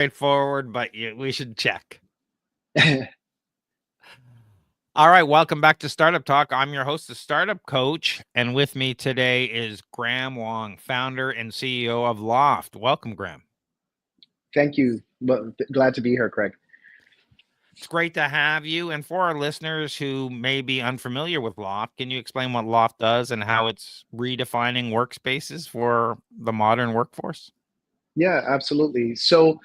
Straightforward, but we should check. All right, welcome back to Startup Talk. I'm your host, the Startup Coach, and with me today is Graham Wong, founder and CEO of LAUFT. Welcome, Graham. Thank you. Well, glad to be here, Craig. It's great to have you. And for our listeners who may be unfamiliar with LAUFT, can you explain what LAUFT does and how it's redefining workspaces for the modern workforce? Yeah, absolutely. So,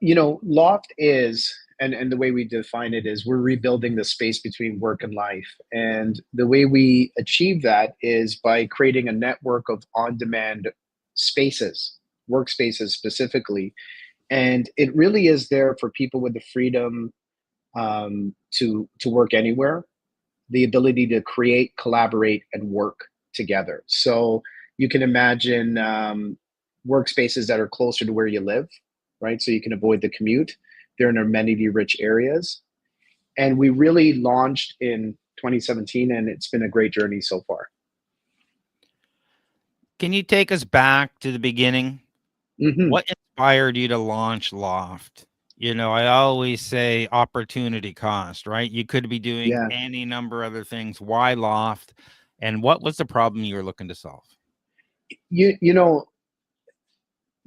Loft is, and the way we define it is we're rebuilding the space between work and life. And the way we achieve that is by creating a network of on-demand spaces, workspaces specifically. And it really is there for people with the freedom to work anywhere, the ability to create, collaborate, and work together. So you can imagine workspaces that are closer to where you live, right? So you can avoid the commute. They're in amenity-rich areas. And we really launched in 2017, and it's been a great journey so far. Can you take us back to the beginning? Mm-hmm. What inspired you to launch LAUFT? I always say opportunity cost, right? You could be doing Yeah. any number of other things. Why LAUFT? And what was the problem you were looking to solve? You know,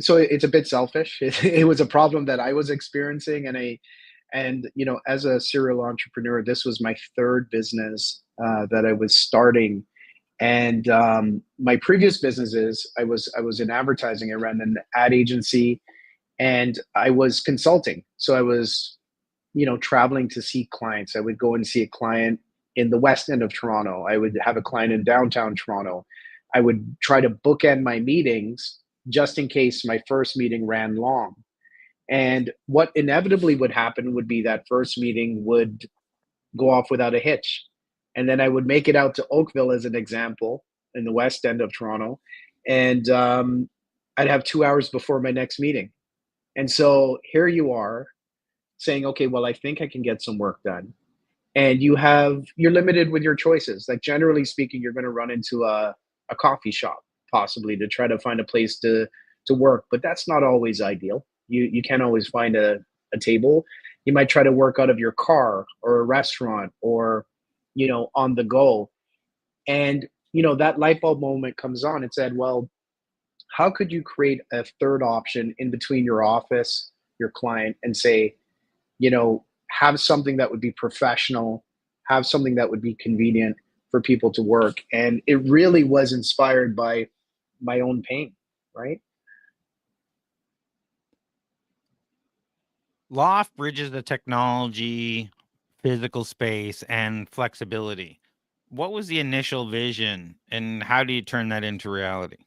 so it's a bit selfish. It was a problem that I was experiencing, and as a serial entrepreneur, this was my third business that I was starting. And my previous businesses, I was in advertising. I ran an ad agency, and I was consulting. So I was, traveling to see clients. I would go and see a client in the west end of Toronto. I would have a client in downtown Toronto. I would try to bookend my meetings just in case my first meeting ran long. And what inevitably would happen would be that first meeting would go off without a hitch. And then I would make it out to Oakville as an example in the west end of Toronto. And I'd have 2 hours before my next meeting. And so here you are saying, okay, well, I think I can get some work done. And you're limited with your choices. Like generally speaking, you're going to run into a coffee shop possibly to try to find a place to work, but that's not always ideal. You can't always find a table. You might try to work out of your car or a restaurant or on the go. And that light bulb moment comes on. It said, well, how could you create a third option in between your office, your client, and say, have something that would be professional, have something that would be convenient for people to work. And it really was inspired by my own pain, right? LAUFT bridges the technology, physical space, and flexibility. What was the initial vision, and how do you turn that into reality?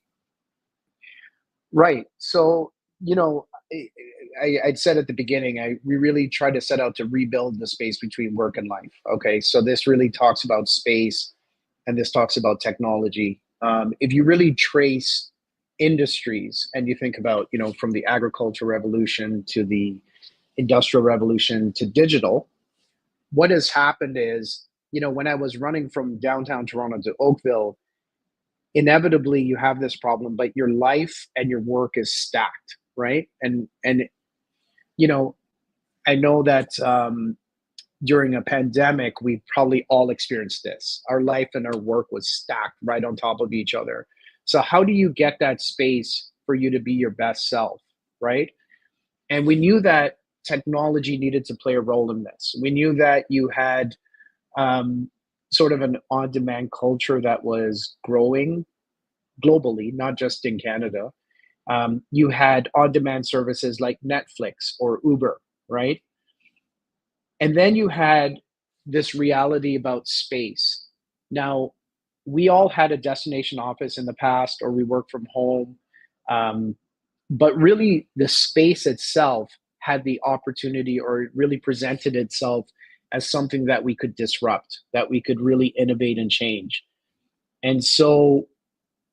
Right. So, I'd said at the beginning, we really try to set out to rebuild the space between work and life. Okay. So this really talks about space and this talks about technology. If you really trace industries and you think about, from the agricultural revolution to the industrial revolution to digital, what has happened is, when I was running from downtown Toronto to Oakville, inevitably you have this problem, but your life and your work is stacked, right? And you know, I know that during a pandemic, we probably all experienced this. Our life and our work was stacked right on top of each other. So how do you get that space for you to be your best self, right? And we knew that technology needed to play a role in this. We knew that you had um, sort of an on-demand culture that was growing globally, not just in Canada. You had on-demand services like Netflix or Uber, right? And then you had this reality about space. Now, we all had a destination office in the past, or we work from home. Um, but really, the space itself had the opportunity, or it really presented itself as something that we could disrupt, that we could really innovate and change. And so,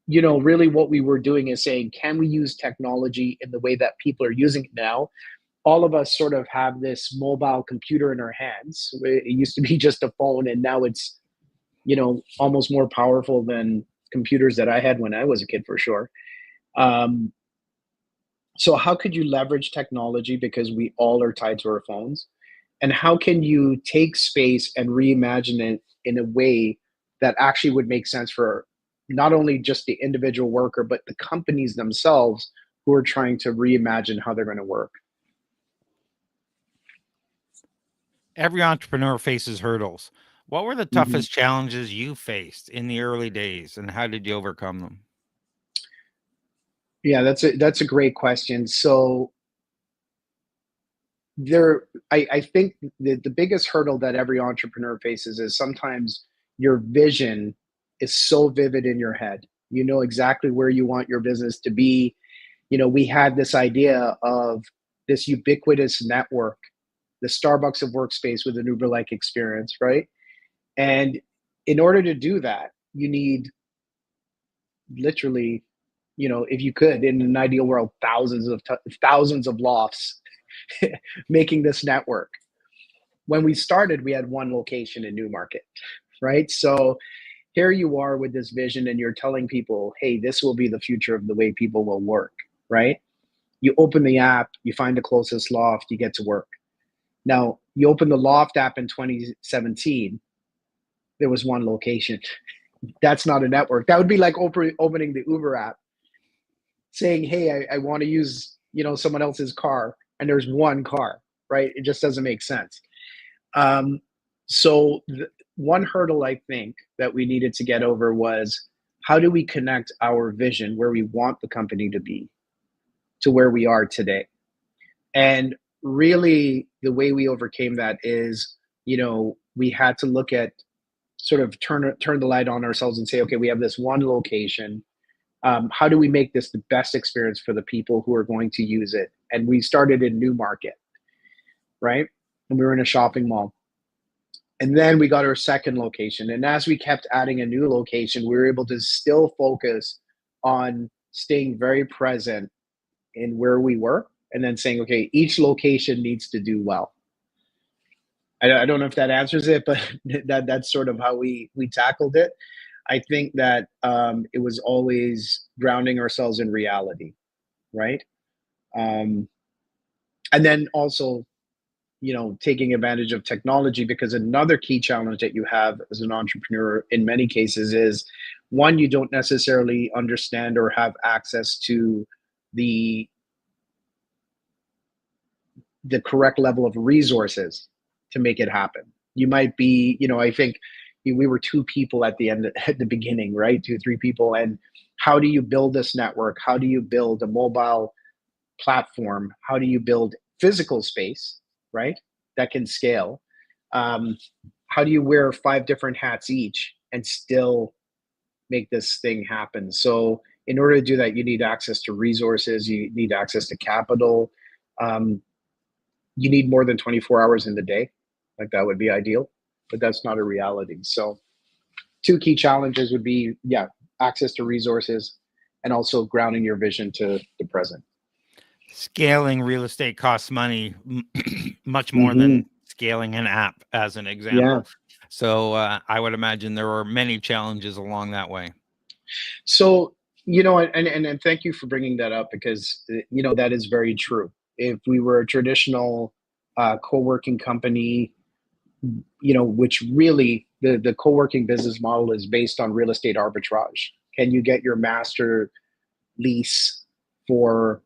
really what we were doing is saying, can we use technology in the way that people are using it now? All of us sort of have this mobile computer in our hands. It used to be just a phone, and now it's, almost more powerful than computers that I had when I was a kid, for sure. Um, So how could you leverage technology, because we all are tied to our phones? And how can you take space and reimagine it in a way that actually would make sense for not only just the individual worker, but the companies themselves who are trying to reimagine how they're going to work? Every entrepreneur faces hurdles. What were the Mhm. toughest challenges you faced in the early days, and how did you overcome them? Yeah, that's a great question. So I think the biggest hurdle that every entrepreneur faces is sometimes your vision is so vivid in your head. You know exactly where you want your business to be. We had this idea of this ubiquitous network, the Starbucks of workspace with an Uber-like experience, right? And in order to do that, you need literally, if you could, in an ideal world, thousands of lofts making this network. When we started, we had one location in Newmarket, right? So here you are with this vision, and you're telling people, hey, this will be the future of the way people will work, right? You open the app, you find the closest loft, you get to work. Now, you open the Loft app in 2017, there was one location. That's not a network. That would be like opening the Uber app, saying, hey, I want to use, someone else's car, and there's one car, right? It just doesn't make sense. Um, so one hurdle I think that we needed to get over was, how do we connect our vision, where we want the company to be, to where we are today? And really, the way we overcame that is, we had to look at, sort of turn the light on ourselves and say, okay, we have this one location. How do we make this the best experience for the people who are going to use it? And we started in Newmarket, right? And we were in a shopping mall. And then we got our second location. And as we kept adding a new location, we were able to still focus on staying very present in where we were, and then saying, okay, each location needs to do well. I don't know if that answers it, but that's sort of how we tackled it. I think that it was always grounding ourselves in reality, right? Um, and then also, taking advantage of technology, because another key challenge that you have as an entrepreneur in many cases is, one, you don't necessarily understand or have access to the the correct level of resources to make it happen. You might be, I think we were two people at the end, at the beginning, right? Two, three people. And how do you build this network? How do you build a mobile platform? How do you build physical space, right? That can scale. Um, how do you wear five different hats each and still make this thing happen? So in order to do that, you need access to resources, you need access to capital. Um, you need more than 24 hours in the day. Like, that would be ideal, but that's not a reality. So two key challenges would be, yeah, access to resources, and also grounding your vision to the present. Scaling real estate costs money much more Mm-hmm. than scaling an app, as an Yeah. example. So I would imagine there are many challenges along that way. So, and thank you for bringing that up, because, that is very true. If we were a traditional co-working company, which really the co-working business model is based on real estate arbitrage. Can you get your master lease for,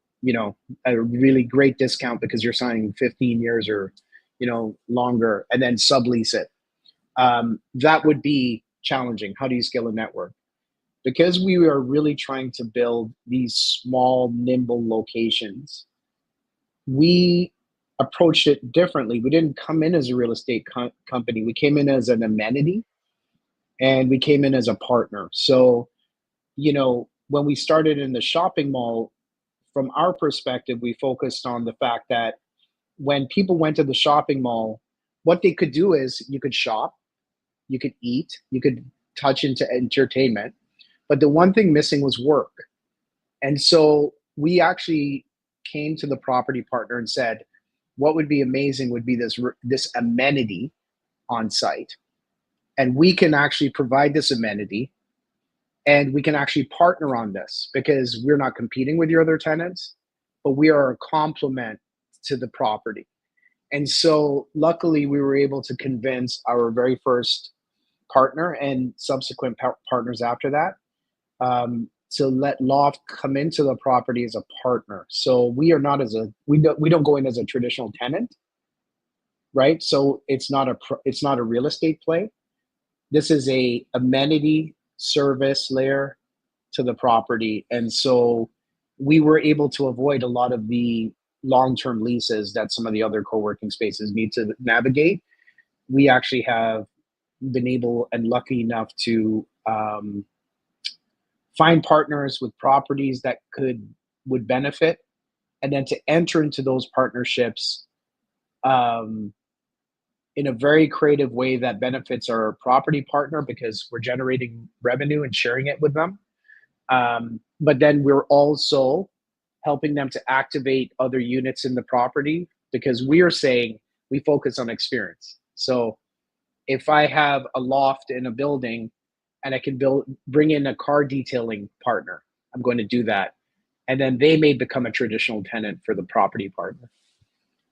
a really great discount because you're signing 15 years or, longer, and then sublease it? That would be challenging. How do you scale a network? Because we are really trying to build these small, nimble locations, we approached it differently. We didn't come in as a real estate company. We came in as an amenity, and we came in as a partner. So, when we started in the shopping mall, from our perspective, we focused on the fact that when people went to the shopping mall, what they could do is, you could shop, you could eat, you could touch into entertainment. But the one thing missing was work. And so we actually came to the property partner and said, what would be amazing would be this amenity on site. And we can actually provide this amenity, and we can actually partner on this, because we're not competing with your other tenants, but we are a complement to the property. And so luckily we were able to convince our very first partner and subsequent partners after that, to let LAUFT come into the property as a partner. So we are not we don't go in as a traditional tenant, right? So it's not a real estate play. This is a amenity service layer to the property. And so we were able to avoid a lot of the long-term leases that some of the other co-working spaces need to navigate. We actually have been able and lucky enough to find partners with properties that would benefit, and then to enter into those partnerships in a very creative way that benefits our property partner because we're generating revenue and sharing it with them. But then we're also helping them to activate other units in the property because we are saying we focus on experience. So if I have a loft in a building and I can bring in a car detailing partner, I'm going to do that. And then they may become a traditional tenant for the property partner.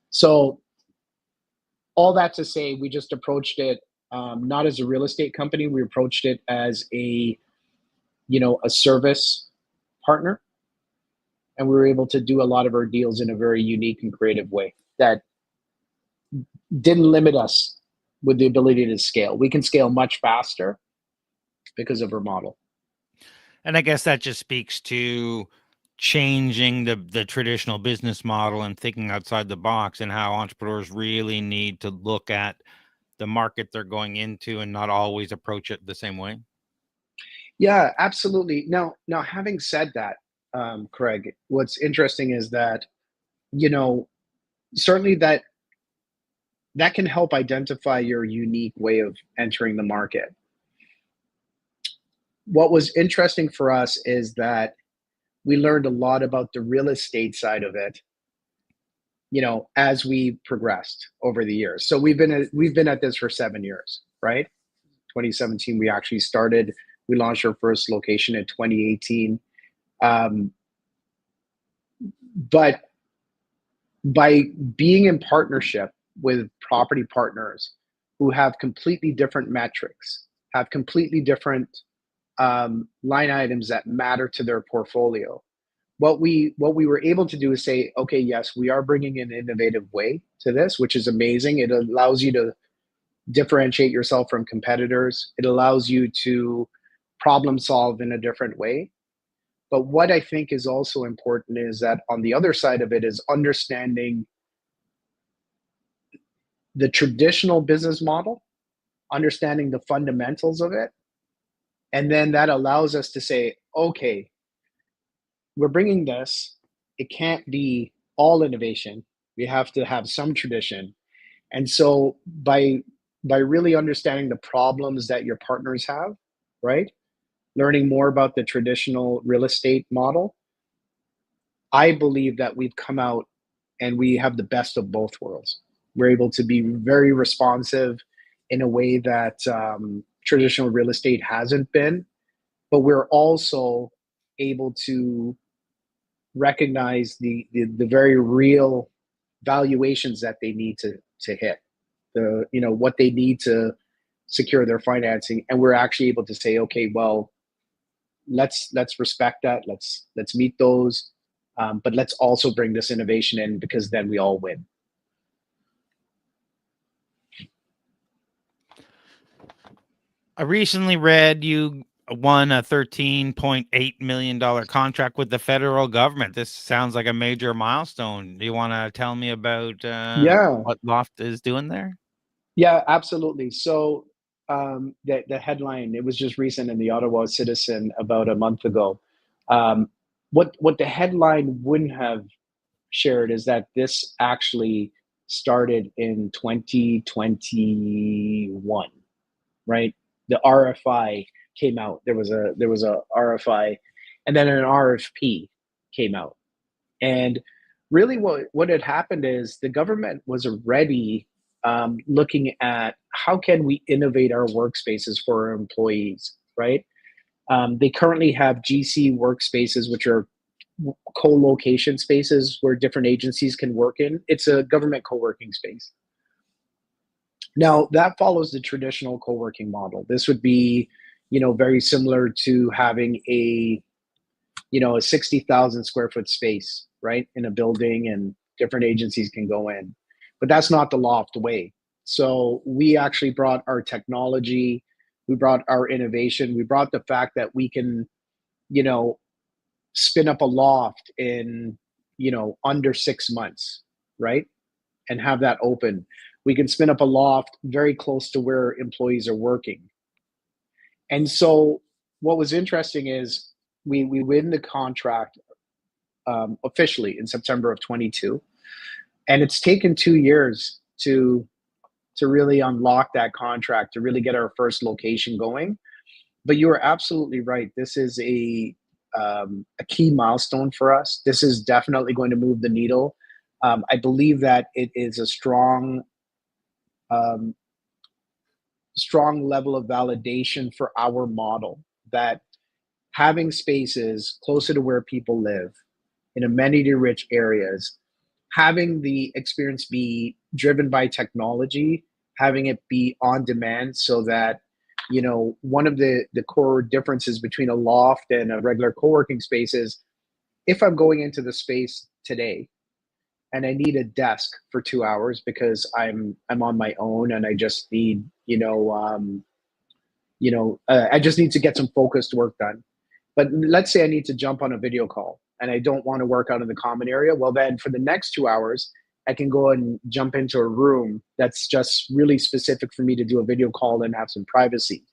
So all that to say, we just approached it not as a real estate company. We approached it as a service partner. And we were able to do a lot of our deals in a very unique and creative way that didn't limit us with the ability to scale. We can scale much faster because of our model. And I guess that just speaks to changing the traditional business model and thinking outside the box, and how entrepreneurs really need to look at the market they're going into and not always approach it the same way. Yeah, absolutely. Now having said that, Craig, what's interesting is that, certainly that can help identify your unique way of entering the market. What was interesting for us is that we learned a lot about the real estate side of it, as we progressed over the years. So we've been at this for 7 years, right? 2017, we actually started. We launched our first location in 2018. But by being in partnership with property partners who have completely different metrics, have completely different line items that matter to their portfolio, what we were able to do is say, okay, yes, we are bringing an innovative way to this, which is amazing. It allows you to differentiate yourself from competitors. It allows you to problem solve in a different way. But what I think is also important is that on the other side of it is understanding the traditional business model, understanding the fundamentals of it. And then that allows us to say, okay, we're bringing this. It can't be all innovation. We have to have some tradition. And so by really understanding the problems that your partners have, right? Learning more about the traditional real estate model, I believe that we've come out and we have the best of both worlds. We're able to be very responsive in a way that traditional real estate hasn't been, but we're also able to recognize the very real valuations that they need to hit, what they need to secure their financing, and we're actually able to say, okay, well, let's respect that, let's meet those, but let's also bring this innovation in because then we all win. I recently read you won a $13.8 million contract with the federal government. This sounds like a major milestone. Do you want to tell me about Yeah, what LAUFT is doing there? yeah, absolutely. So the headline, it was just recent in the Ottawa Citizen about a month ago. What the headline wouldn't have shared is that this actually started in 2021, right? The RFI came out. There was a RFI, and then an RFP came out. And really, what had happened is the government was already looking at how can we innovate our workspaces for our employees, right? They currently have GC workspaces, which are co-location spaces where different agencies can work in. It's a government co-working space. Now that follows the traditional co-working model. This would be, very similar to having a 60,000 square foot space, right, in a building, and different agencies can go in. But that's not the LAUFT way. So we actually brought our technology, we brought our innovation, we brought the fact that we can, spin up a loft in, under 6 months, right? And have that open. We can spin up a loft very close to where employees are working. And so what was interesting is we win the contract officially in September of 22, and it's taken 2 years to really unlock that contract, to really get our first location going. But you are absolutely right. This is a key milestone for us. This is definitely going to move the needle. I believe that it is a strong level of validation for our model, that having spaces closer to where people live in amenity rich areas, having the experience be driven by technology, having it be on demand, so that, one of the core differences between a loft and a regular co-working space is, if I'm going into the space today and I need a desk for 2 hours because I'm on my own and I just need, I just need to get some focused work done. But let's say I need to jump on a video call and I don't want to work out in the common area. Well, then for the next 2 hours, I can go and jump into a room that's just really specific for me to do a video call and have some privacy.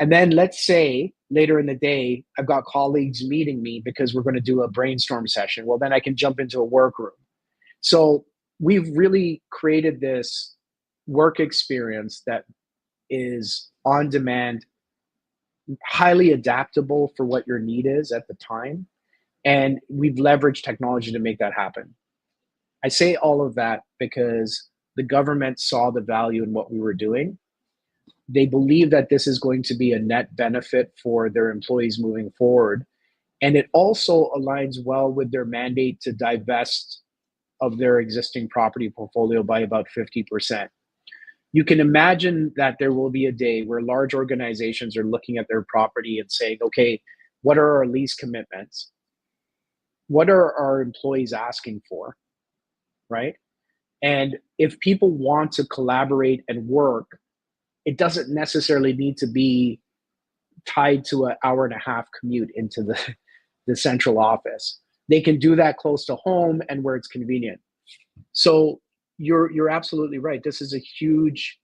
And then let's say later in the day, I've got colleagues meeting me because we're going to do a brainstorm session. Well, then I can jump into a workroom. So we've really created this work experience that is on demand, highly adaptable for what your need is at the time. And we've leveraged technology to make that happen. I say all of that because the government saw the value in what we were doing. They believe that this is going to be a net benefit for their employees moving forward. And it also aligns well with their mandate to divest of their existing property portfolio by about 50%. You can imagine that there will be a day where large organizations are looking at their property and saying, okay, what are our lease commitments? What are our employees asking for? Right? And if people want to collaborate and work, it doesn't necessarily need to be tied to an hour and a half commute into the central office. They can do that close to home and where it's convenient. So you're absolutely right. This is a huge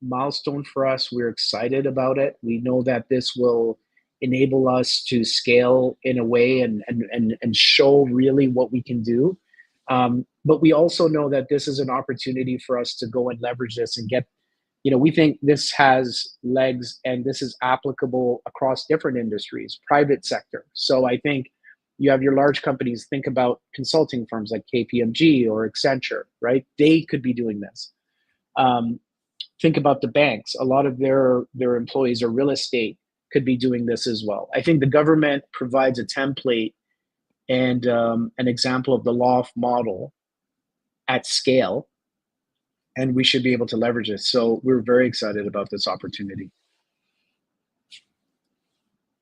milestone for us. We're excited about it. We know that this will enable us to scale in a way and show really what we can do. But we also know that this is an opportunity for us to go and leverage this and get, we think this has legs and this is applicable across different industries, private sector. So I think you have your large companies, think about consulting firms like KPMG or Accenture, right? They could be doing this. Think about the banks. A lot of their employees or real estate could be doing this as well. I think the government provides a template and an example of the LAUFT model at scale, and we should be able to leverage it. So we're very excited about this opportunity.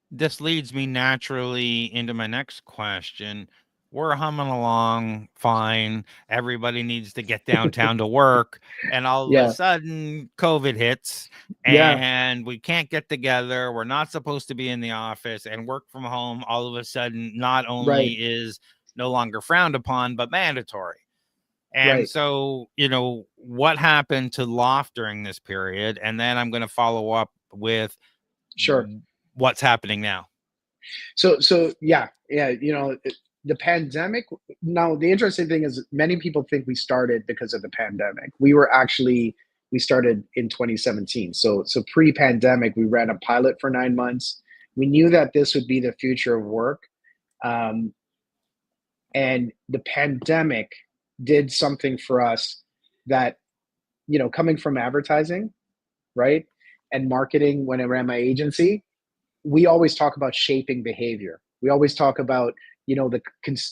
This leads me naturally into my next question. We're humming along fine. Everybody needs to get downtown to work. And all of a sudden, COVID hits and we can't get together. We're not supposed to be in the office, and work from home all of a sudden not only is no longer frowned upon, but mandatory. And so, what happened to LAUFT during this period? And then I'm going to follow up with what's happening now. So yeah. The pandemic. Now, the interesting thing is many people think we started because of the pandemic. We started in 2017. So pre-pandemic, we ran a pilot for 9 months. We knew that this would be the future of work. And the pandemic did something for us that, coming from advertising, right, and marketing, when I ran my agency, we always talk about shaping behavior. We always talk about the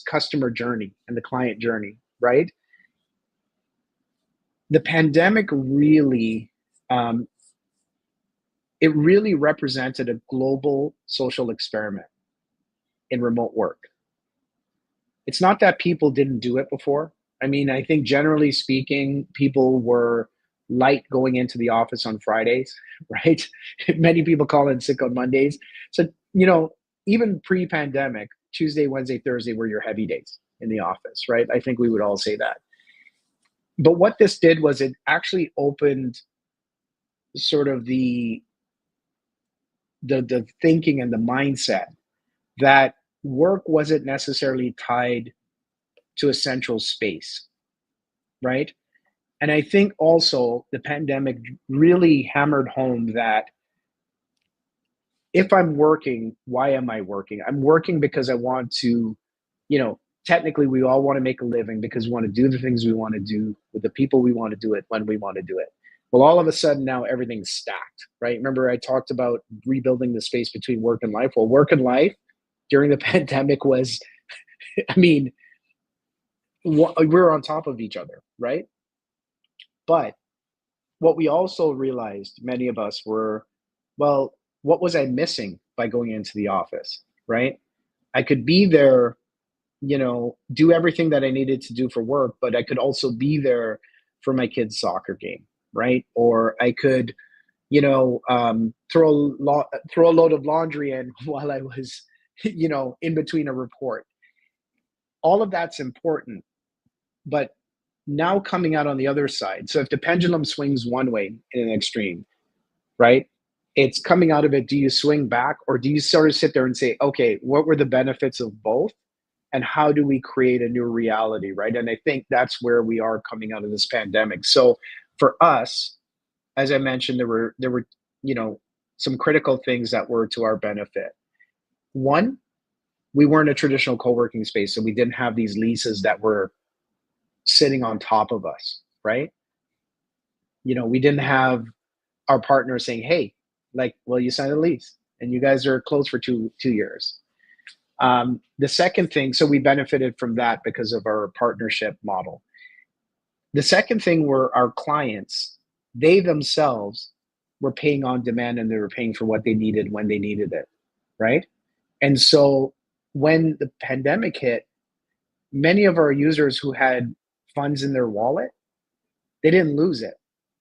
customer journey and the client journey, right? The pandemic really, um, it really represented a global social experiment in remote work. It's not that people didn't do it before. I mean, I think generally speaking, people were light going into the office on Fridays, right? Many people call in sick on Mondays. So, even pre pandemic, Tuesday, Wednesday, Thursday were your heavy days in the office, right? I think we would all say that. But what this did was it actually opened sort of the thinking and the mindset that work wasn't necessarily tied to a central space, right? And I think also the pandemic really hammered home that if I'm working, why am I working? I'm working because I want to, technically we all want to make a living because we want to do the things we want to do with the people we want to do it when we want to do it. Well, all of a sudden now everything's stacked, right? Remember I talked about rebuilding the space between work and life? Well, work and life during the pandemic was, I mean, we're on top of each other, right? But what we also realized, many of us were, well, what was I missing by going into the office, right? I could be there, do everything that I needed to do for work, but I could also be there for my kid's soccer game, right? Or I could, throw a load of laundry in while I was, in between a report. All of that's important, but now coming out on the other side. So if the pendulum swings one way in an extreme, right? It's coming out of it. Do you swing back or do you sort of sit there and say, okay, what were the benefits of both? And how do we create a new reality, right? And I think that's where we are coming out of this pandemic. So for us, as I mentioned, there were some critical things that were to our benefit. One, we weren't a traditional co-working space, so we didn't have these leases that were sitting on top of us, right? We didn't have our partner saying, "Hey, like, well, you signed a lease, and you guys are closed for two years." The second thing, so we benefited from that because of our partnership model. The second thing were our clients. They themselves were paying on demand, and they were paying for what they needed when they needed it, right? And so when the pandemic hit, many of our users who had funds in their wallet, they didn't lose it.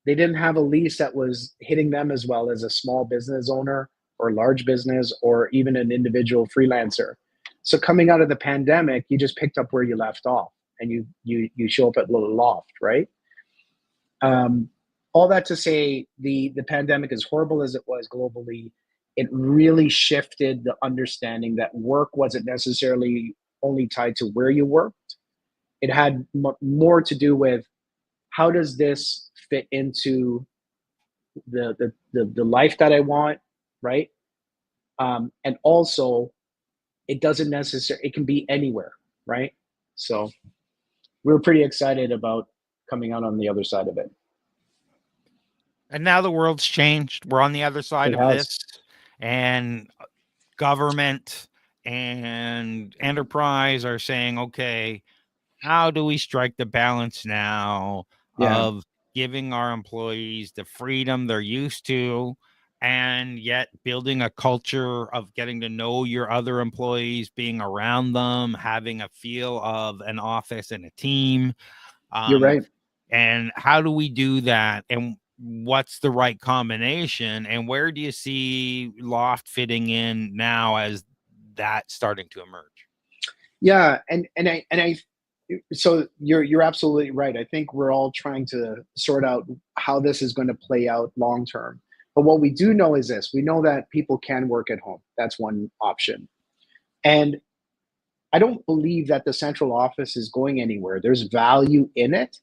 They didn't have a lease that was hitting them as well as a small business owner or large business or even an individual freelancer. So coming out of the pandemic, you just picked up where you left off and you show up at LAUFT, right? All that to say, the pandemic, as horrible as it was globally, it really shifted the understanding that work wasn't necessarily only tied to where you worked. It had more to do with how does this fit into the life that I want, right? And also, it doesn't necessarily, it can be anywhere, right? So we were pretty excited about coming out on the other side of it. And now the world's changed. We're on the other side It of has. this, and government and enterprise are saying, okay, how do we strike the balance now Yeah, of giving our employees the freedom they're used to and yet building a culture of getting to know your other employees, being around them, having a feel of an office and a team? you're Um, right. and how do we do that? And what's the right combination? And where do you see LAUFT fitting in now as that starting to emerge? Yeah, and I so you're absolutely right. I think we're all trying to sort out how this is going to play out long term. But what we do know is this: we know that people can work at home. That's one option. And I don't believe that the central office is going anywhere. There's value in it.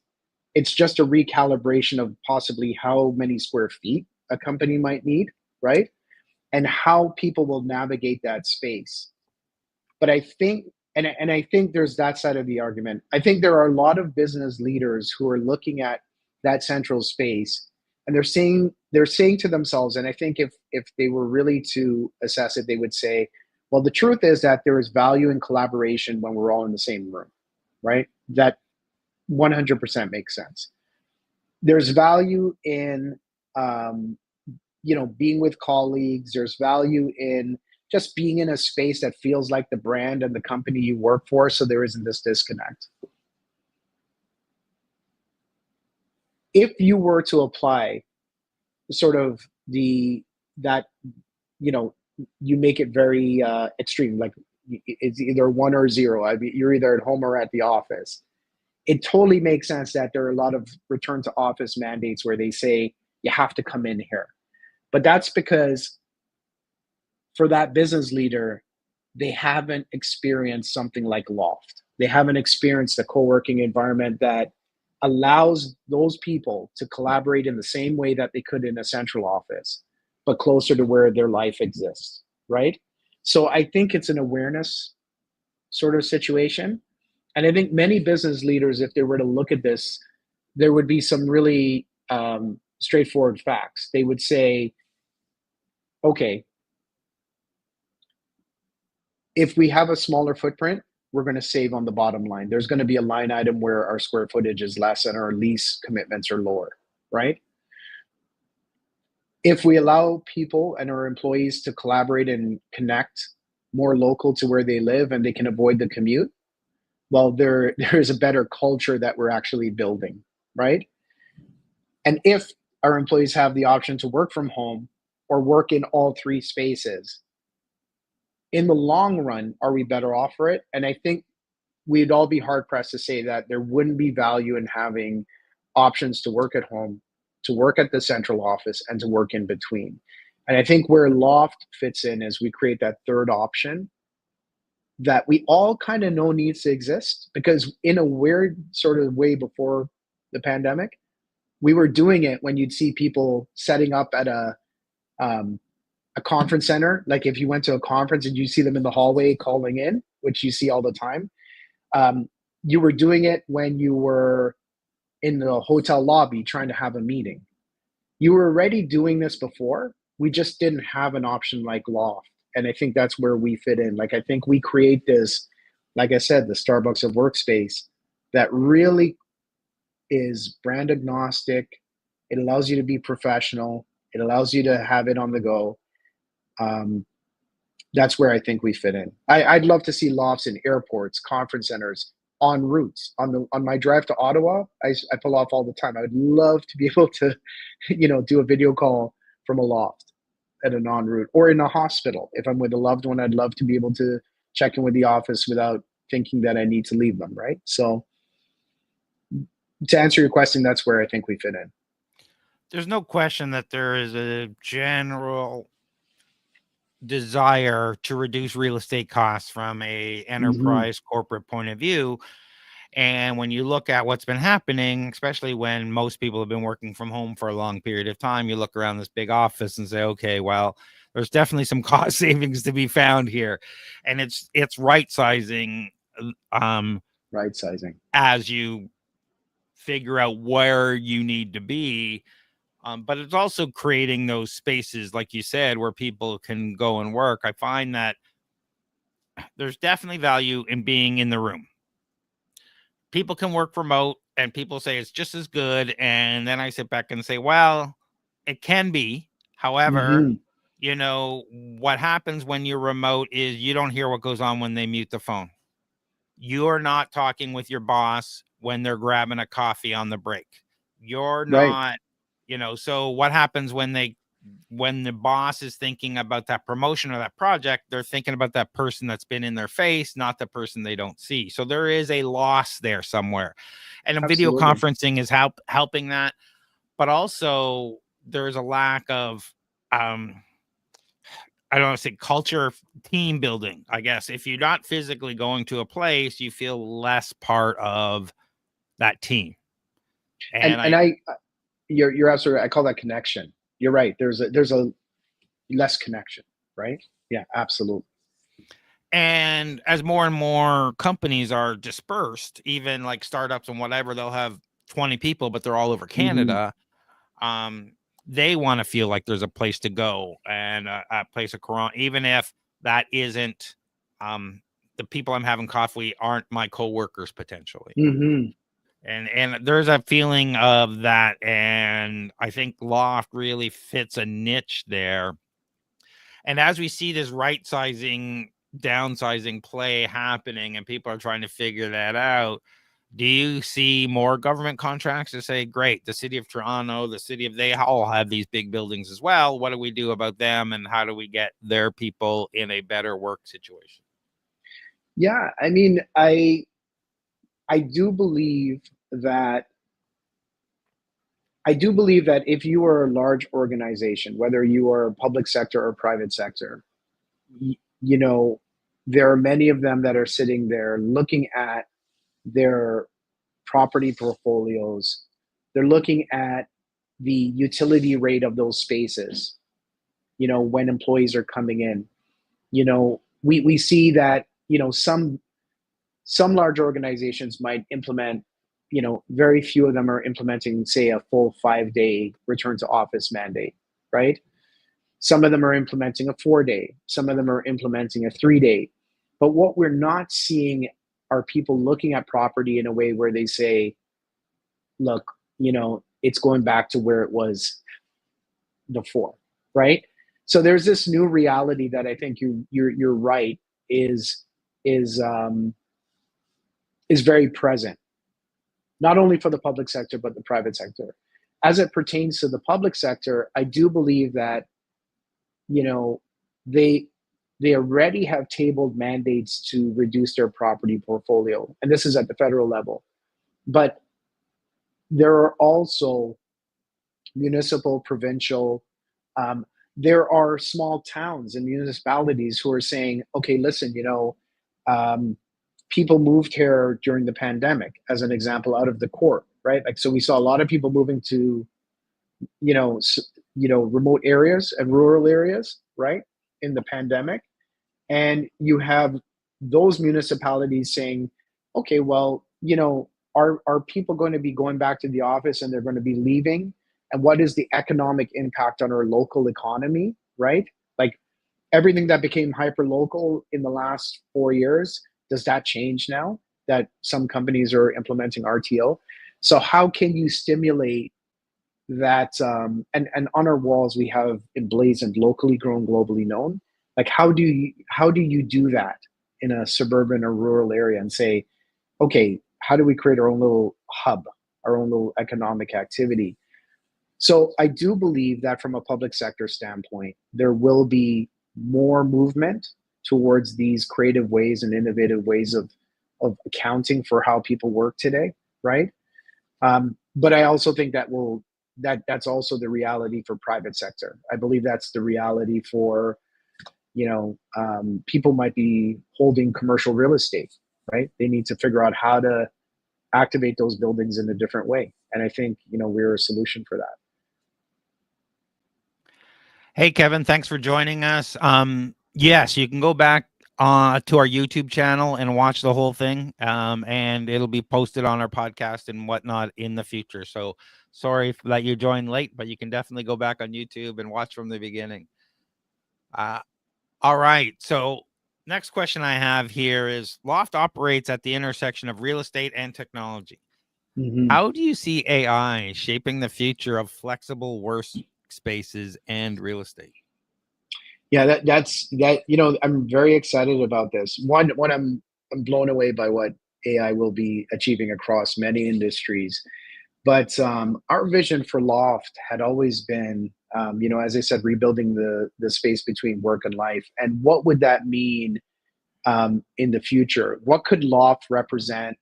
It's just a recalibration of possibly how many square feet a company might need, right? And how people will navigate that space. But I think, and I think there's that side of the argument. I think there are a lot of business leaders who are looking at that central space and they're saying to themselves, and I think if they were really to assess it, they would say, Well, the truth is that there is value in collaboration when we're all in the same room, right? That 100% makes sense. There's value in, um, being with colleagues. There's value in just being in a space that feels like the brand and the company you work for. So there isn't this disconnect. If you were to apply sort of the that you know you make it very extreme, like it's either one or zero. I mean, you're either at home or at the office. It totally makes sense that there are a lot of return to office mandates where they say you have to come in here, but that's because for that business leader, they haven't experienced something like LAUFT. They haven't experienced a co-working environment that allows those people to collaborate in the same way that they could in a central office, but closer to where their life exists, right? So I think it's an awareness sort of situation. And I think many business leaders, if they were to look at this, there would be some really straightforward facts. They would say, okay, if we have a smaller footprint, we're going to save on the bottom line. There's going to be a line item where our square footage is less and our lease commitments are lower, right? If we allow people and our employees to collaborate and connect more local to where they live and they can avoid the commute, well, there is a better culture that we're actually building, right? And if our employees have the option to work from home or work in all three spaces, in the long run, are we better off for it? And I think we'd all be hard pressed to say that there wouldn't be value in having options to work at home, to work at the central office, and to work in between. And I think where LAUFT fits in is we create that third option that we all kind of know needs to exist, because in a weird sort of way before the pandemic, we were doing it when you'd see people setting up at um, a conference center. Like if you went to a conference and you see them in the hallway calling in, which you see all the time, um, you were doing it when you were in the hotel lobby trying to have a meeting. You were already doing this before. We just didn't have an option like LAUFT. And I think that's where we fit in. Like, I think we create this, like I said, the Starbucks of workspace that really is brand agnostic. It allows you to be professional. It allows you to have it on the go. Um, that's where I think we fit in. I'd love to see lofts in airports, conference centers, on routes. On my drive to Ottawa, I pull off all the time. I would love to be able to, do a video call from a loft at an en route, or in a hospital. If I'm with a loved one, I'd love to be able to check in with the office without thinking that I need to leave them. Right. So to answer your question, that's where I think we fit in. There's no question that there is a general desire to reduce real estate costs from a Mm-hmm. enterprise corporate point of view. And when you look at what's been happening, especially when most people have been working from home for a long period of time, you look around this big office and say, okay, well, there's definitely some cost savings to be found here. And it's right sizing Right sizing. as you figure out where you need to be. But it's also creating those spaces, like you said, where people can go and work. I find that there's definitely value in being in the room. People can work remote and people say it's just as good. And then I sit back and say, well, it can be. However, Mm-hmm. what happens when you're remote is you don't hear what goes on when they mute the phone. You're not talking with your boss when they're grabbing a coffee on the break. You're Right. not, so what happens when the boss is thinking about that promotion or that project, they're thinking about that person that's been in their face, not the person they don't see. So there is a loss there somewhere. And video Absolutely. conferencing is helping that, but also there's a lack of I don't want to say culture, team building. I guess if you're not physically going to a place, you feel less part of that team. And And and I I you're absolutely right. I call that connection. You're right. There's a less connection, right? Yeah, absolutely. And as more and more companies are dispersed, even like startups and whatever, they'll have 20 people, but they're all over Mm-hmm. Canada. Um, they want to feel like there's a place to go and a place of Quran, even if that isn't the people I'm having coffee aren't my coworkers potentially. Mm-hmm. And there's a feeling of that, and I think Loft really fits a niche there. And as we see this right sizing, downsizing play happening, and people are trying to figure that out, do you see more government contracts to say, great, the city of Toronto, the city of, they all have these big buildings as well. What do we do about them, and how do we get their people in a better work situation? Yeah, I mean, I do believe that if you are a large organization, whether you are public sector or private sector, you know, there are many of them that are sitting there looking at their property portfolios. They're looking at the utility rate of those spaces, when employees are coming in. We see that, some large organizations might implement, very few of them are implementing, say, a full 5-day return to office mandate, right? Some of them are implementing a 4-day, some of them are implementing a 3-day. But what we're not seeing are people looking at property in a way where they say, look, it's going back to where it was before, right? So there's this new reality that I think you're right is is um, is very present, not only for the public sector but the private sector. As it pertains to the public sector, I do believe that you know they they already have tabled mandates to reduce their property portfolio, and this is at the federal level. But there are also municipal, provincial. Um, there are small towns and municipalities who are saying, okay, listen, um, people moved here during the pandemic, as an example, out of the core, right? Like, so we saw a lot of people moving to, remote areas and rural areas, right, in the pandemic. And you have those municipalities saying, okay, well, are people going to be going back to the office and they're going to be leaving? And what is the economic impact on our local economy, right? Like, everything that became hyper local in the last 4 years, does that change now that some companies are implementing RTO? So how can you stimulate that? And on our walls we have emblazoned locally grown, globally known. Like, how do you do that in a suburban or rural area and say, okay, how do we create our own little hub, our own little economic activity? So I do believe that from a public sector standpoint, there will be more movement towards these creative ways and innovative ways of accounting for how people work today, right? But I also think that's also the reality for private sector. I believe that's the reality for, people might be holding commercial real estate, right? They need to figure out how to activate those buildings in a different way. And I think, we're a solution for that. Hey, Kevin, thanks for joining us. Yes, you can go back to our YouTube channel and watch the whole thing, and it'll be posted on our podcast and whatnot in the future. So sorry that you joined late, but you can definitely go back on YouTube and watch from the beginning. All right. So next question I have here is, Loft operates at the intersection of real estate and technology. Mhm. How do you see AI shaping the future of flexible workspaces and real estate? Yeah, that's that. I'm very excited about this. One, I'm blown away by what AI will be achieving across many industries. But our vision for Loft had always been, as I said, rebuilding the space between work and life. And what would that mean in the future? What could Loft represent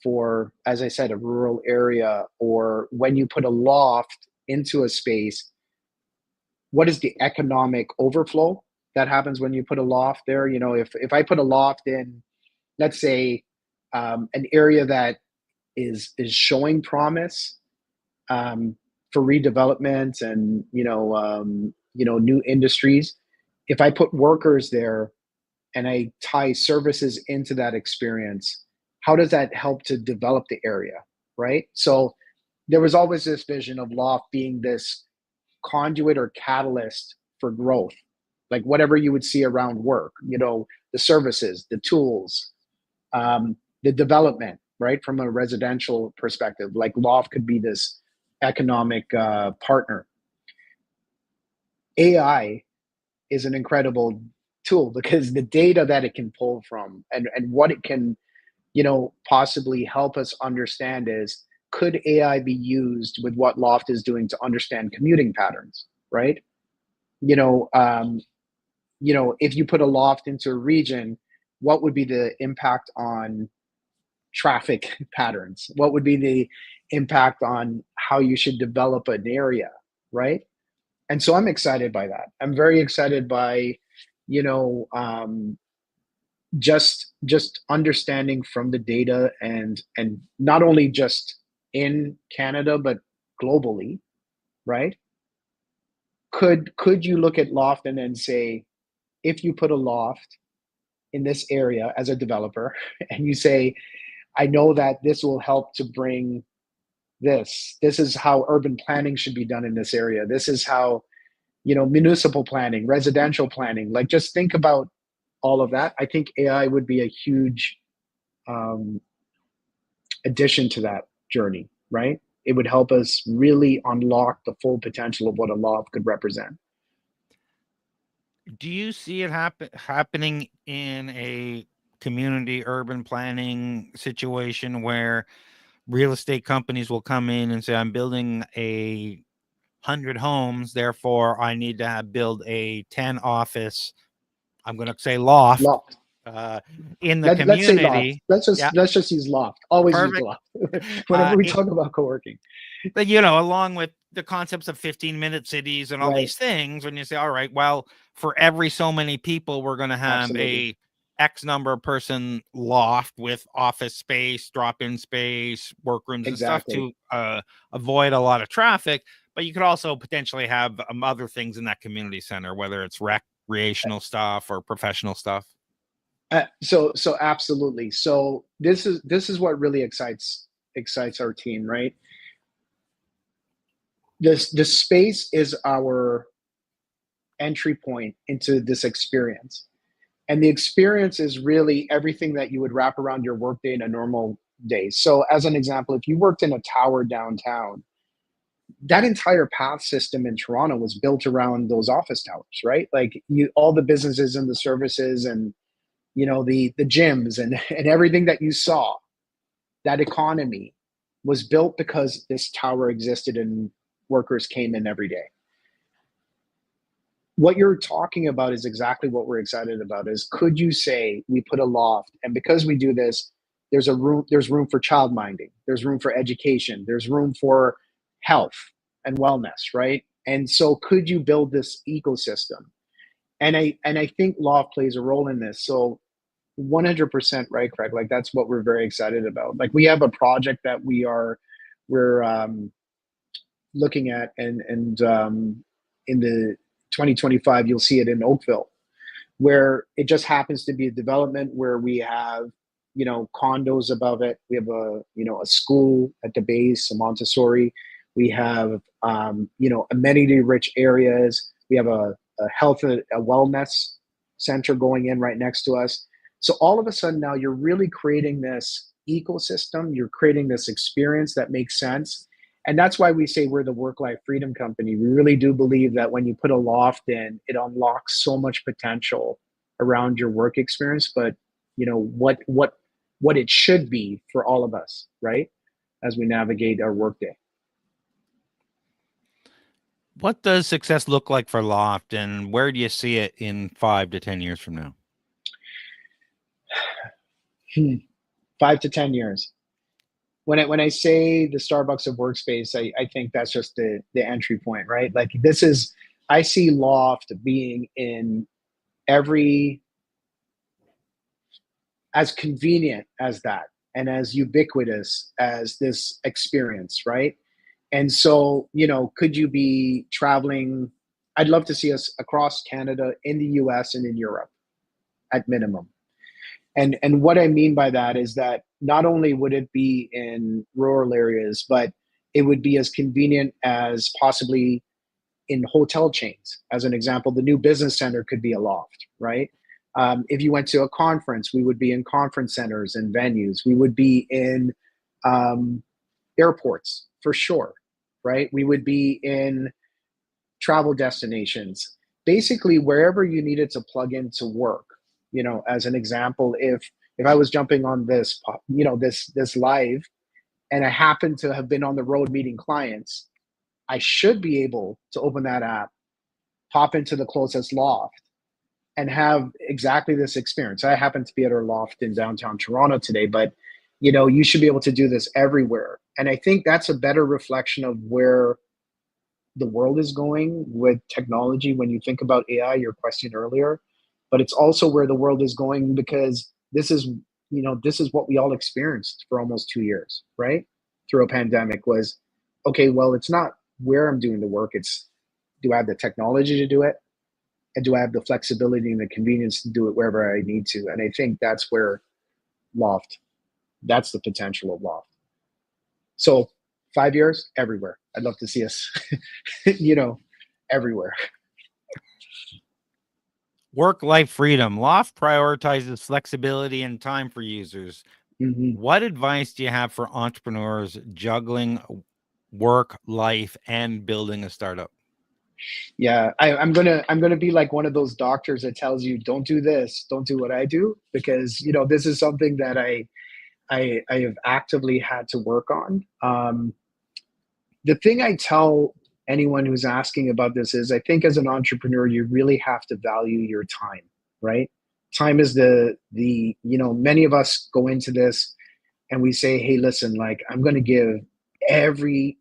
for, as I said, a rural area, or when you put a loft into a space? What is the economic overflow that happens when you put a loft there? If I put a loft in, let's say, an area that is showing promise, for redevelopment and new industries. If I put workers there and I tie services into that experience, how does that help to develop the area, right? So there was always this vision of Loft being this conduit or catalyst for growth. like whatever you would see around work, you know, the services, the tools, the development, right? From a residential perspective, like Loft could be this economic partner. AI is an incredible tool because the data that it can pull from and what it can, you know, possibly help us understand is, could AI be used with what Loft is doing to understand commuting patterns, right? You know, you know, if you put a Loft into a region, what would be the impact on traffic patterns? What would be the impact on how you should develop an area, right? And so I'm excited by that. I'm very excited by, you know, just understanding from the data and not only just in Canada but globally, right? Could you look at Loft and then say, if you put a Loft in this area as a developer and you say, I know that this will help to bring this is how urban planning should be done in this area, this is how, you know, municipal planning, residential planning, like just think about all of that. I think AI would be a huge um, addition to that journey, right? It would help us really unlock the full potential of what a loft could represent. Do you see it happening in a community urban planning situation where real estate companies will come in and say, I'm building 100 homes, therefore I need to build a 10 office, I'm going to say loft, Loft. uh, in the Let's say loft. community. Let's Yeah, just use loft. Always use perfect. loft whenever we It, talk about co-working. but, you know, along with the concepts of 15-minute cities and all Right. these things, when you say, all right, well, for every so many people, we're going to have Absolutely. a X number of person loft with office space, drop-in space, workrooms and stuff Exactly. to avoid a lot of traffic. But you could also potentially have other things in that community center, whether it's recreational stuff or professional stuff. So absolutely. So this is what really excites our team, right? The space is our entry point into this experience. And the experience is really everything that you would wrap around your workday in a normal day. So as an example, if you worked in a tower downtown, that entire path system in Toronto was built around those office towers, right? Like you, all the businesses and the services and, you know, the gyms and everything that you saw, that economy was built because this tower existed and workers came in every day. What you're talking about is exactly what we're excited about. Is, could you say we put a loft, and because we do this, there's room for child minding, there's room for education, there's room for health and wellness, right? And so could you build this ecosystem? And I think loft plays a role in this. So 100% right, Craig. Like that's what we're very excited about. Like we have a project that we're looking at, and in the 2025 you'll see it in Oakville, where it just happens to be a development where we have, you know, condos above it, we have a, you know, a school at the base, a Montessori, we have you know, amenity rich areas, we have a health and a wellness center going in right next to us. So all of a sudden now you're really creating this ecosystem, you're creating this experience that makes sense. And that's why we say we're the work life freedom company. We really do believe that when you put a loft in, it unlocks so much potential around your work experience, but you know what it should be for all of us, right? As we navigate our workday. What does success look like for Loft, and where do you see it in 5 to 10 years from now? 5 to 10 years. When I say the Starbucks of workspace, I think that's just the entry point, right? Like this is, I see Loft being in every, as convenient as that and as ubiquitous as this experience, right? And so, you know, could you be traveling? I'd love to see us across Canada, in the US and in Europe at minimum. And what I mean by that is that not only would it be in rural areas, but it would be as convenient as possibly in hotel chains. As an example, the new business center could be a loft, right? If you went to a conference, we would be in conference centers and venues. We would be in airports for sure, right? We would be in travel destinations. Basically, wherever you needed to plug in to work. You know, as an example, if I was jumping on this, this live, and I happen to have been on the road meeting clients, I should be able to open that app, pop into the closest loft, and have exactly this experience. I happen to be at our loft in downtown Toronto today, but you should be able to do this everywhere. And I think that's a better reflection of where the world is going with technology. When you think about AI, your question earlier, but it's also where the world is going, because this is what we all experienced for almost 2 years, right? Through a pandemic was, okay, well, it's not where I'm doing the work. It's, do I have the technology to do it? And do I have the flexibility and the convenience to do it wherever I need to? And I think that's where LAUFT, that's the potential of LAUFT. So 5 years, everywhere. I'd love to see us, everywhere. Work-life freedom. LAUFT prioritizes flexibility and time for users. Mm-hmm. What advice do you have for entrepreneurs juggling work, life, and building a startup? Yeah, I'm gonna be like one of those doctors that tells you, don't do this, don't do what I do, because this is something that I have actively had to work on. The thing I tell anyone who's asking about this is, I think as an entrepreneur, you really have to value your time, right? Time is many of us go into this and we say, hey, listen, like, I'm going to give every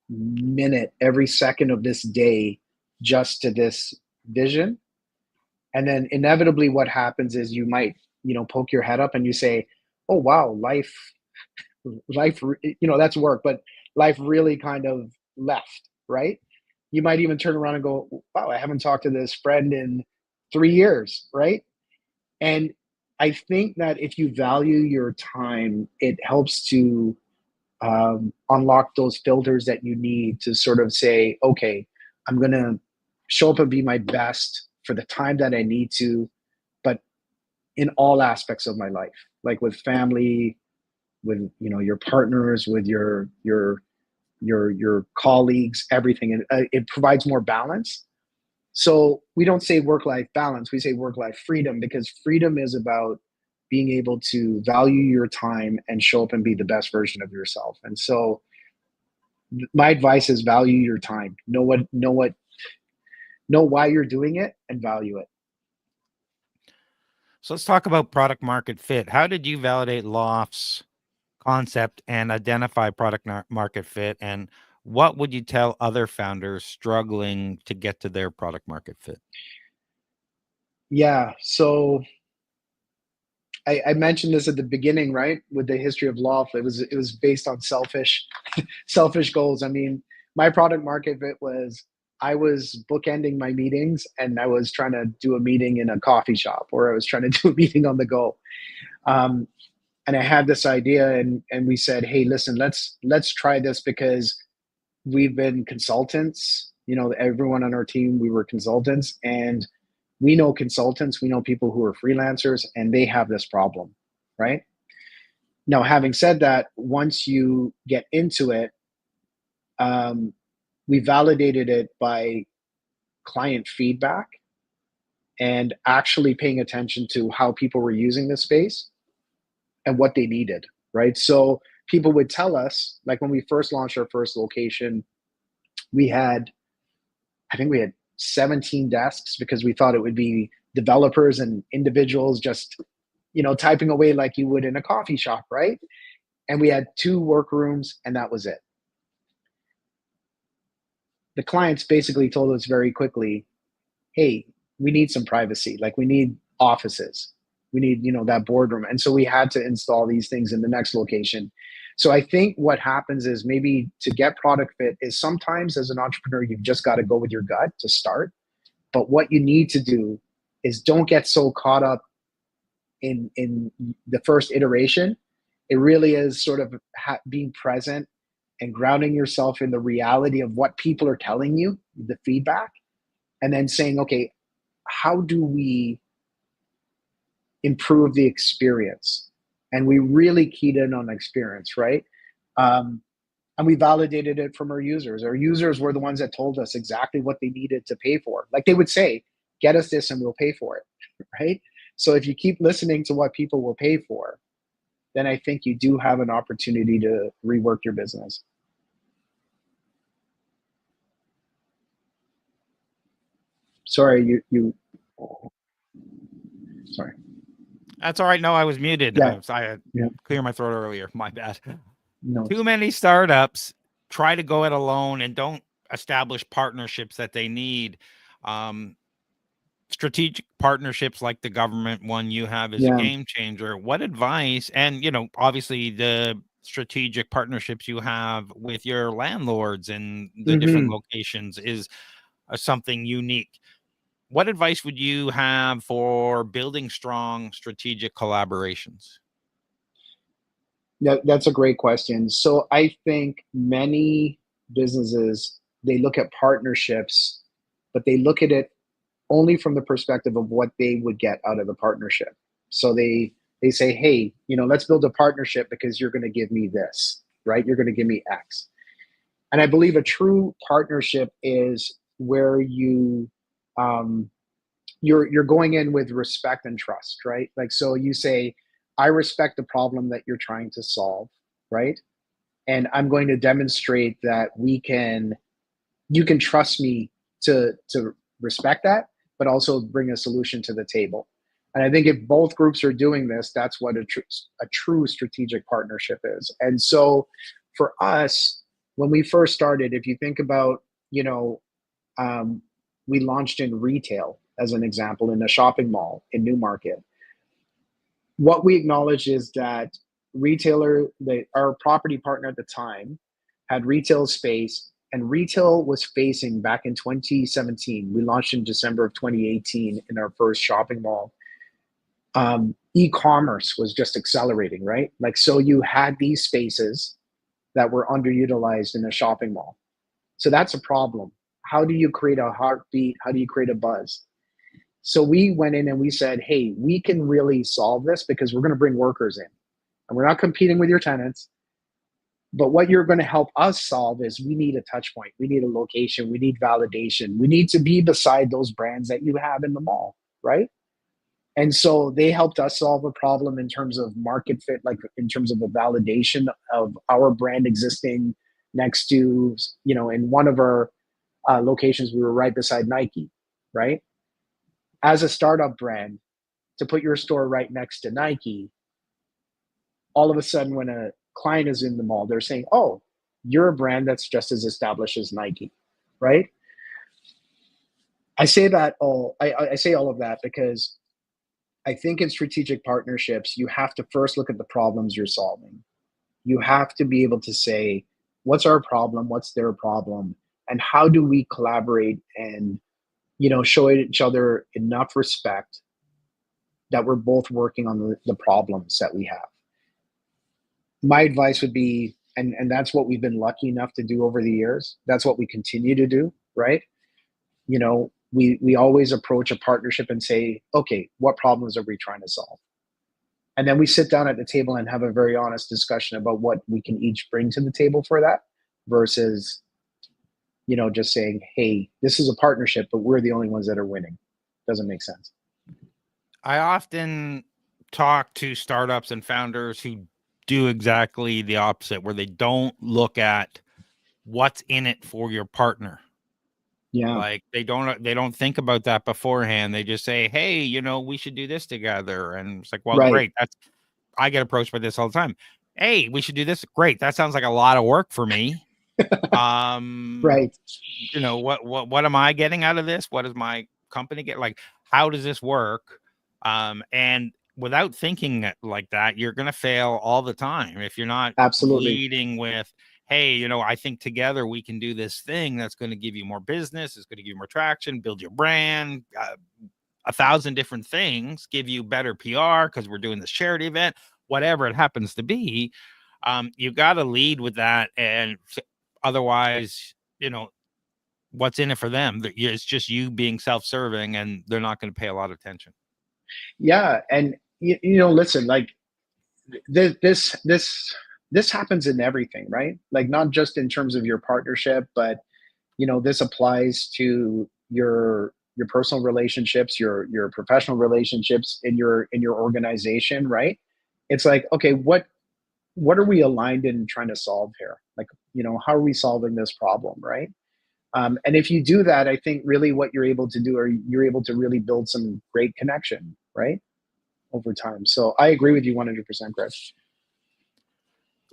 minute, every second of this day just to this vision. And then inevitably what happens is you might, poke your head up and you say, oh, wow, life, that's work, but life really kind of left, right? You might even turn around and go, wow, I haven't talked to this friend in 3 years, right? And I think that if you value your time, it helps to unlock those filters that you need to sort of say, okay, I'm going to show up and be my best for the time that I need to, but in all aspects of my life, like with family, with your partners, with your colleagues, everything. And it provides more balance. So we don't say work-life balance, we say work-life freedom, because freedom is about being able to value your time and show up and be the best version of yourself. And so my advice is value your time. Know why you're doing it and value it. So let's talk about product market fit. How did you validate LAUFT's concept and identify product market fit? And what would you tell other founders struggling to get to their product market fit? Yeah. So I mentioned this at the beginning, right? With the history of LAUFT, it was based on selfish goals. I mean, my product market fit was, I was bookending my meetings and I was trying to do a meeting in a coffee shop, or I was trying to do a meeting on the go. And I had this idea, and we said, hey, listen, let's try this, because we've been consultants. Everyone on our team, we were consultants, and we know consultants, we know people who are freelancers, and they have this problem, right? Now, having said that, once you get into it, we validated it by client feedback and actually paying attention to how people were using the space and what they needed, right? So people would tell us, like when we first launched our first location, I think we had 17 desks, because we thought it would be developers and individuals just, typing away like you would in a coffee shop, right? And we had 2 workrooms, and that was it. The clients basically told us very quickly, hey, we need some privacy. Like, we need offices. We need, that boardroom. And so we had to install these things in the next location. So I think what happens is, maybe to get product fit is, sometimes as an entrepreneur, you've just got to go with your gut to start. But what you need to do is, don't get so caught up in the first iteration. It really is sort of being present and grounding yourself in the reality of what people are telling you, the feedback, and then saying, okay, how do we improve the experience? And we really keyed in on experience, right? Um, and we validated it from our users. Our users were the ones that told us exactly what they needed to pay for. Like they would say, get us this and we'll pay for it, right? So if you keep listening to what people will pay for, then I think you do have an opportunity to rework your business. Sorry, sorry. That's all right. No, I was muted. Yeah, I had yeah, clear my throat earlier. My bad. no, Too many startups try to go it alone and don't establish partnerships that they need. Um, Strategic partnerships like the government one you have is a yeah. game changer. What advice, and obviously the strategic partnerships you have with your landlords and the different Hmm. locations is something unique. What advice would you have for building strong strategic collaborations? That's a great question. So I think many businesses, they look at partnerships, but they look at it only from the perspective of what they would get out of the partnership. So they say, hey, let's build a partnership because you're going to give me this, right? You're going to give me X. And I believe a true partnership is where um, you're going in with respect and trust, right? Like, so you say, I respect the problem that you're trying to solve, right? And I'm going to demonstrate that you can trust me to respect that, but also bring a solution to the table. And I think if both groups are doing this, that's what a true strategic partnership is. And so for us, when we first started, if you think about, you know, um, we launched in retail as an example in a shopping mall in Newmarket. What we acknowledge is that our property partner at the time had retail space, and retail was facing back in 2017. We launched in December of 2018 in our first shopping mall. E-commerce was just accelerating, right? Like, so you had these spaces that were underutilized in a shopping mall. So that's a problem. How do you create a heartbeat? How do you create a buzz? So we went in and we said, hey, we can really solve this because we're going to bring workers in. And we're not competing with your tenants. But what you're going to help us solve is we need a touch point. We need a location. We need validation. We need to be beside those brands that you have in the mall, right? And so they helped us solve a problem in terms of market fit, like in terms of the validation of our brand existing next to, in one of our locations, we were right beside Nike, right? As a startup brand, to put your store right next to Nike, all of a sudden when a client is in the mall, they're saying, oh, you're a brand that's just as established as Nike, right? I say all of that because I think in strategic partnerships, you have to first look at the problems you're solving. You have to be able to say, what's our problem? What's their problem? And how do we collaborate and, show each other enough respect that we're both working on the problems that we have. My advice would be, and that's what we've been lucky enough to do over the years. That's what we continue to do, right? We always approach a partnership and say, okay, what problems are we trying to solve? And then we sit down at the table and have a very honest discussion about what we can each bring to the table for that versus, just saying, hey, this is a partnership, but we're the only ones that are winning. Doesn't make sense. I often talk to startups and founders who do exactly the opposite, where they don't look at what's in it for your partner. Yeah. Like they don't think about that beforehand. They just say, hey, we should do this together. And it's like, well, Right. great. I get approached by this all the time. Hey, we should do this. Great. That sounds like a lot of work for me. Right. What am I getting out of this? What does my company get? Like, how does this work? And without thinking like that, you're going to fail all the time if you're not Absolutely. leading with, hey, I think together we can do this thing that's going to give you more business, it's going to give you more traction, build your brand, 1,000 different things, give you better PR because we're doing this charity event, whatever it happens to be. You got to lead with that, and otherwise, what's in it for them? It's just you being self-serving, and they're not going to pay a lot of attention. Yeah, and listen, like this happens in everything, right? Like not just in terms of your partnership, but this applies to your personal relationships, your professional relationships in your organization, right? It's like, okay, what are we aligned in trying to solve here? Like, how are we solving this problem, right? And if you do that, I think really what you're able to do, or you're able to really build some great connection, right, over time. So I agree with you 100%, Chris.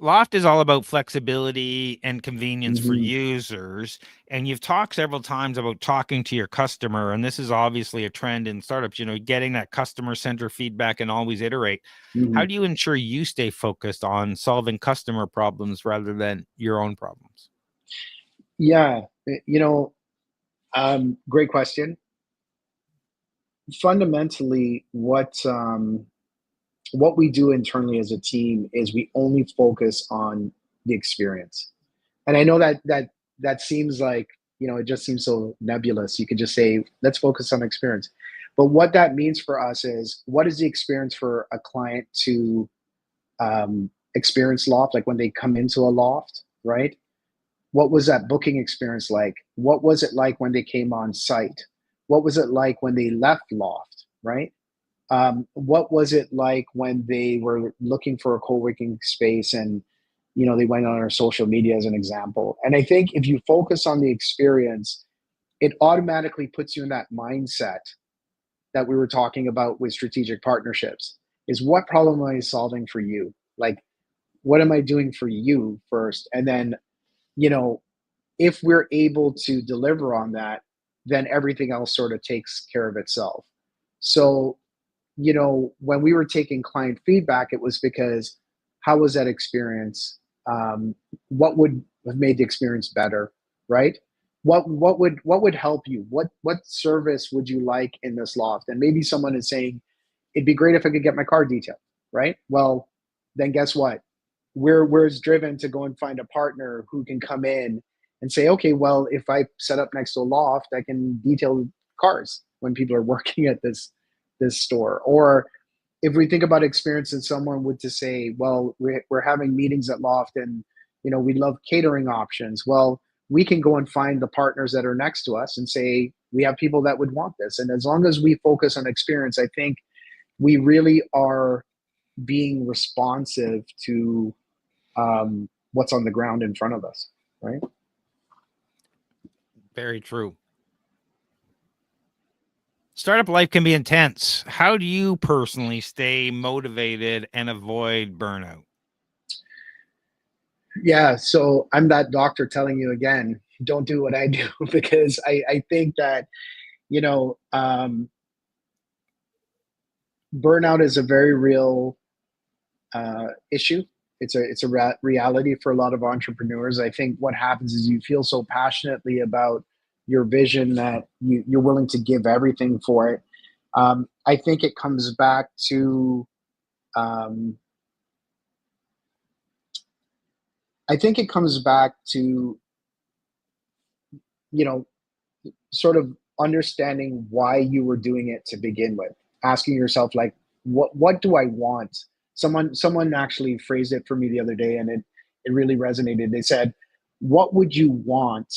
LAUFT is all about flexibility and convenience for Hmm. users. And you've talked several times about talking to your customer. And this is obviously a trend in startups, getting that customer center feedback and always iterate. Hmm. How do you ensure you stay focused on solving customer problems rather than your own problems? Yeah, great question. Fundamentally, what we do internally as a team is we only focus on the experience. And I know that seems like, it just seems so nebulous. You could just say, let's focus on experience. But what that means for us is, what is the experience for a client to experience LAUFT, like when they come into a LAUFT, right? What was that booking experience like? What was it like when they came on site? What was it like when they left LAUFT, right? What was it like when they were looking for a co-working space, and they went on our social media as an example? And I think if you focus on the experience, it automatically puts you in that mindset that we were talking about with strategic partnerships. Is, what problem am I solving for you? Like, what am I doing for you first? And then, you know if we're able to deliver on that, then everything else sort of takes care of itself. So, when we were taking client feedback, it was because, how was that experience? What would have made the experience better, right? What would help you? What service would you like in this LAUFT? And maybe someone is saying, it'd be great if I could get my car detailed, right? Well, then guess what? We're as driven to go and find a partner who can come in and say, okay, well, if I set up next to a LAUFT, I can detail cars when people are working at this store. Or if we think about experience, and someone would to say, well, we're having meetings at LAUFT, and we love catering options. Well, we can go and find the partners that are next to us and say, we have people that would want this. And as long as we focus on experience, I think we really are being responsive to what's on the ground in front of us, right? Very true. Startup life can be intense. How do you personally stay motivated and avoid burnout? Yeah, so I'm that doctor telling you again, don't do what I do, because I think that, you know, um, burnout is a very real issue. It's a reality for a lot of entrepreneurs. I think what happens is, you feel so passionately about your vision that you're willing to give everything for it. I think it comes back to um, I think it comes back to you know sort of understanding why you were doing it to begin with, asking yourself, like, what do I want? Someone actually phrased it for me the other day, and it really resonated. They said, what would you want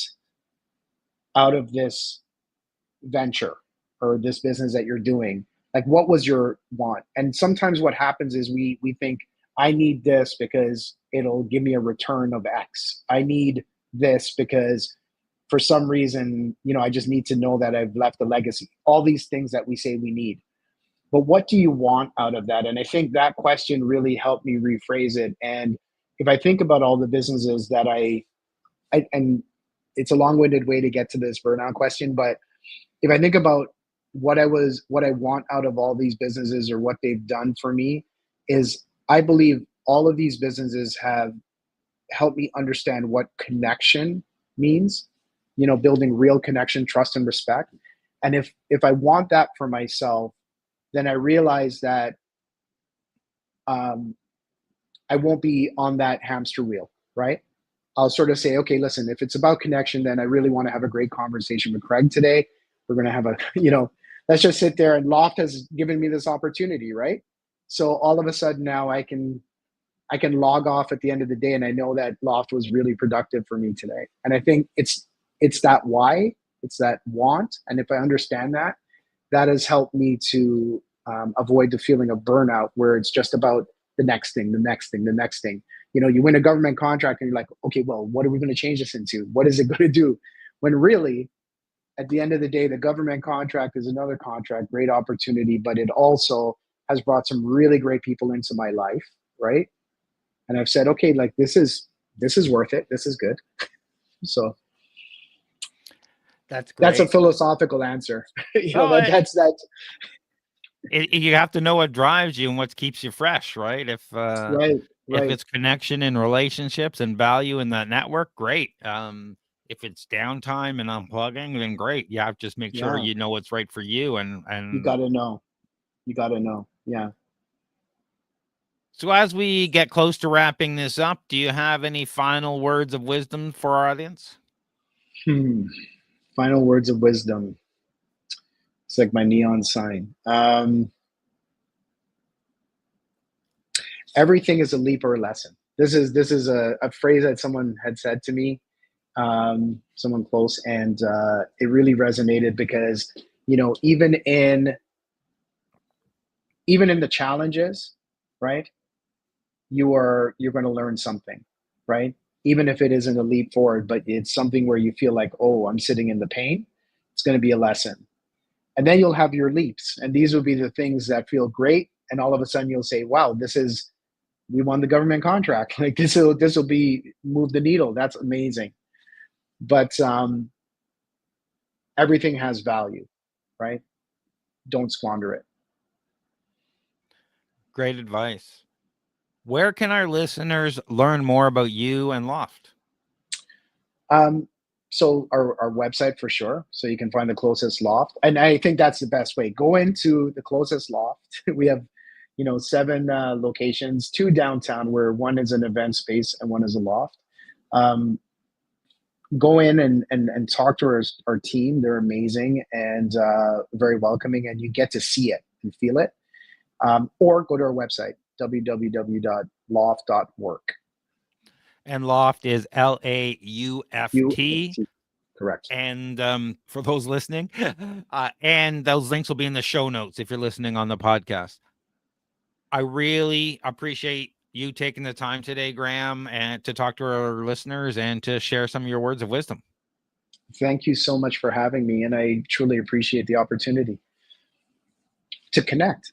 out of this venture, or this business that you're doing? Like, what was your want? And sometimes what happens is, we think, I need this because it'll give me a return of X. I need this because, for some reason, I just need to know that I've left a legacy. All these things that we say we need. But what do you want out of that? And I think that question really helped me rephrase it. And if I think about all the businesses that and it's a long-winded way to get to this burnout question, but if I think about what I want out of all these businesses, or what they've done for me, is, I believe all of these businesses have helped me understand what connection means, building real connection, trust, and respect. And if I want that for myself, then I realize that um, I won't be on that hamster wheel, right? I'll sort of say, okay, listen, if it's about connection, then I really want to have a great conversation with Craig today. We're going to have a, let's just sit there, and Loft has given me this opportunity, right? So all of a sudden now I can log off at the end of the day, and I know that Loft was really productive for me today. And I think it's that why, it's that want, and if I understand that, that has helped me to avoid the feeling of burnout, where it's just about the next thing, the next thing, the next thing. You win a government contract, and you're like, okay, well, what are we going to change this into? What is it going to do? When really, at the end of the day, the government contract is another contract, great opportunity, but it also has brought some really great people into my life, right? And I've said, okay, like this is worth it. This is good. So That's that's a great. philosophical answer. No, that's that. you have to know what drives you and what keeps you fresh, right? Right, If right. it's connection and relationships and value in that network, great. If it's downtime and unplugging, then great. You have to just make sure Yeah, you know what's right for you. And you and got to know. You got to know. Yeah. so as we get close to wrapping this up, do you have any final words of wisdom for our audience? Hmm. Final words of wisdom. It's like my neon sign. Everything is a leap or a lesson. This is a phrase that someone had said to me, someone close, and it really resonated because even in the challenges, right? You're going to learn something, right? Even if it isn't a leap forward, but it's something where you feel like, oh, I'm sitting in the pain. It's going to be a lesson, and then you'll have your leaps, and these will be the things that feel great, and all of a sudden you'll say, wow, we won the government contract. Like this will be move the needle. That's amazing. But everything has value, right? Don't squander it. Great advice. Where can our listeners learn more about you and Loft? Um, so our website for sure. So you can find the closest loft, and I think that's the best way. Go into the closest loft. We have, 7 locations, 2 downtown, where one is an event space and one is a loft. Um, Go in and talk to our team. They're amazing and very welcoming, and you get to see it and feel it. Or go to our website, www.lauft.work. And Loft is LAUFT. Correct. And for those listening, and those links will be in the show notes if you're listening on the podcast. I really appreciate you taking the time today, Graham, and to talk to our listeners and to share some of your words of wisdom. Thank you so much for having me, and I truly appreciate the opportunity to connect.